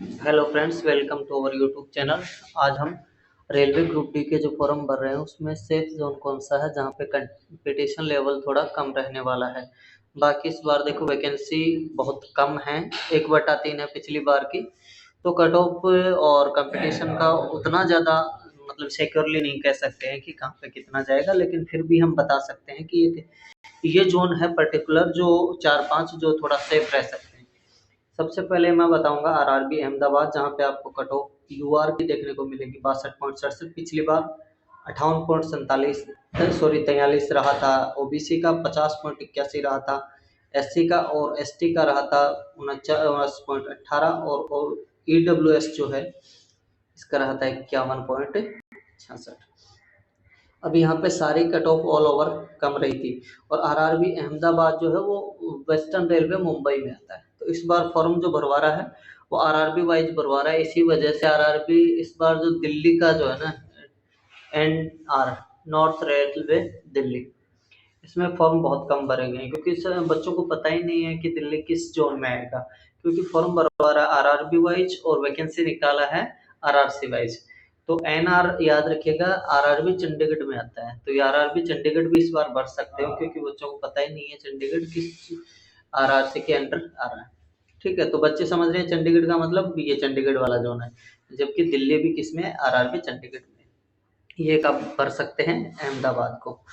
Hello friends, welcome to our YouTube channel. आज हम railway group D के जो फॉर्म भर रहे हैं उसमें सेफ जोन कौन सा है जहाँ पे कंपटीशन लेवल थोड़ा कम रहने वाला है। बाकी इस बार देखो वैकेंसी बहुत कम है, 1/3 है पिछली बार की। तो कट ऑफ और कंपटीशन का उतना ज़्यादा मतलब सिक्योरली नहीं कह सकते हैं कि कहाँ पे कितना जाएगा, लेकिन फिर भी हम बता सकते हैं कि ये जोन है पर्टिकुलर जो 4-5 जो थोड़ा सेफ रह सकते हैं। सबसे पहले मैं बताऊंगा आरआरबी अहमदाबाद, जहाँ पे आपको कट ऑफ यूआर की देखने को मिलेगी 62.67। पिछली बार 58.43 रहा था। ओबीसी का 50.81 रहा था। एससी का और एसटी का रहा था 49.18 और ईडब्ल्यूएस जो है इसका रहा था 51.66। अब यहाँ पे सारी कट ऑफ ऑल ओवर कम रही थी। और आरआरबी अहमदाबाद जो है वो वेस्टर्न रेलवे मुंबई में आता है। तो इस बार फॉर्म जो भरवा रहा है वो आरआरबी वाइज भरवा रहा है। इसी वजह से आरआरबी इस बार जो दिल्ली का जो है ना, एनआर नॉर्थ रेलवे दिल्ली, इसमें फॉर्म बहुत कम भरे गए हैं क्योंकि इस बच्चों को पता ही नहीं है कि दिल्ली किस जोन में आएगा। क्योंकि फॉर्म भरवा रहा है आरआरबी वाइज और वैकेंसी निकाला है आरआरसी वाइज। तो एनआर याद रखिएगा, आरआरबी चंडीगढ़ में आता है। तो ये आरआरबी चंडीगढ़ भी इस बार भर सकते हो क्योंकि बच्चों को पता ही नहीं है चंडीगढ़ किस आरआरसी के अंडर आ रहा है। ठीक है, तो बच्चे समझ रहे हैं चंडीगढ़ का मतलब ये चंडीगढ़ वाला जोन है, जबकि दिल्ली भी किसमें है, आरआरबी चंडीगढ़ में। ये आप भर सकते हैं अहमदाबाद को।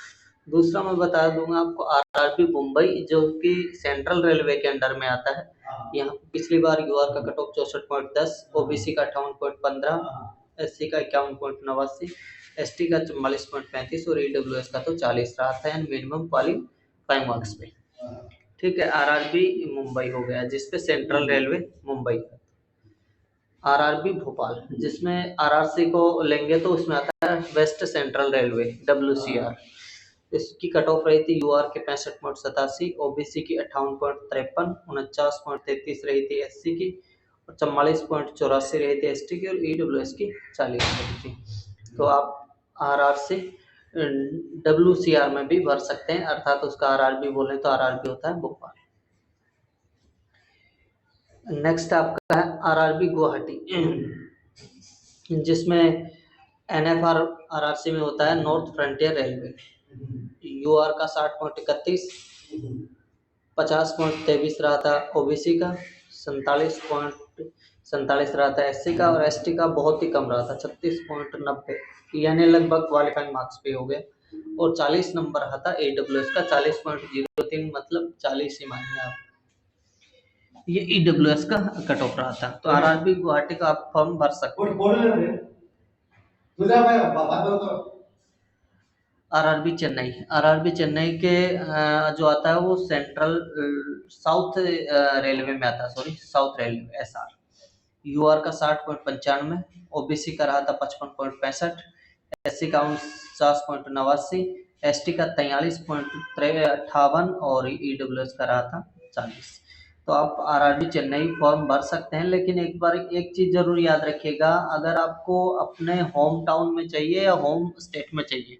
दूसरा मैं बता दूंगा आपको आरआरबी मुंबई, जो कि सेंट्रल रेलवे के अंडर में आता है। यहाँ पिछली बार यूआर का कट ऑफ 64.10, ओबीसी का 58.15, एससी का 51.89, एसटी का 44.35 और ईडब्ल्यूएस का तो 40 रहा था एंड मिनिमम क्वालिफाइंग मार्क्स पे। ठीक है, आरआरबी मुंबई हो गया जिसपे central railway Mumbai. RRB Bhopal, जिसमें आरआरसी को लेंगे तो उसमें आता है वेस्ट सेंट्रल रेलवे WCR। इसकी कट ऑफ रही थी यूआर के 65.87, ओबीसी की 58.53, 49.33 रही थी एससी की और 44.84 रही थी एसटी की और ईडब्ल्यूएस की 40 रही थी। तो आप आरआरसी WCR में भी भर सकते हैं, अर्थात उसका आरआरबी बोले तो आरआरबी होता है भोपाल। नेक्स्ट आपका है आरआरबी गुवाहाटी, जिसमें एनएफआर आरआरसी में होता है नॉर्थ फ्रंटियर रेलवे। यूआर का 60.31, 50.23 रहा था ओबीसी का, 47.47 रहा था एससी का और एसटी का बहुत ही कम रहा था 36.90, यानी लगभग क्वालिफाइंग मार्क्स पे हो गए। और 40 नंबर रहा था ईडब्ल्यूएस का 40.03, मतलब 40 ही मानिए आप। ये ईडब्ल्यूएस का कट ऑफ रहा था। तो आरआरबी गुवाहाटी का आप फॉर्म भर सकते हैं। आरआरबी चेन्नई के जो आता है वो सेंट्रल साउथ रेलवे में आता है, sorry south railway SR। UR का 60.95, ओबीसी का रहा था 55.65, एससी का 49.89, एसटी का 43.58 और ईडब्ल्यूएस का रहा था 40। तो आप आरआरबी चेन्नई फॉर्म भर सकते हैं, लेकिन एक बार एक चीज जरूर याद रखिएगा, अगर आपको अपने होम टाउन में चाहिए या होम स्टेट में चाहिए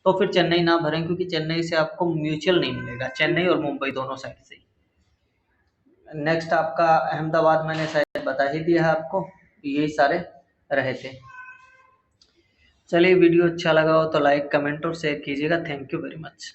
तो फिर चेन्नई ना भरें, क्योंकि चेन्नई से आपको म्यूचुअल नहीं मिलेगा, चेन्नई और मुंबई दोनों साइड से। नेक्स्ट आपका अहमदाबाद, मैंने शायद बता ही दिया है आपको, यही सारे रहे थे। चलिए, वीडियो अच्छा लगा हो तो लाइक कमेंट और शेयर कीजिएगा। Thank you very much.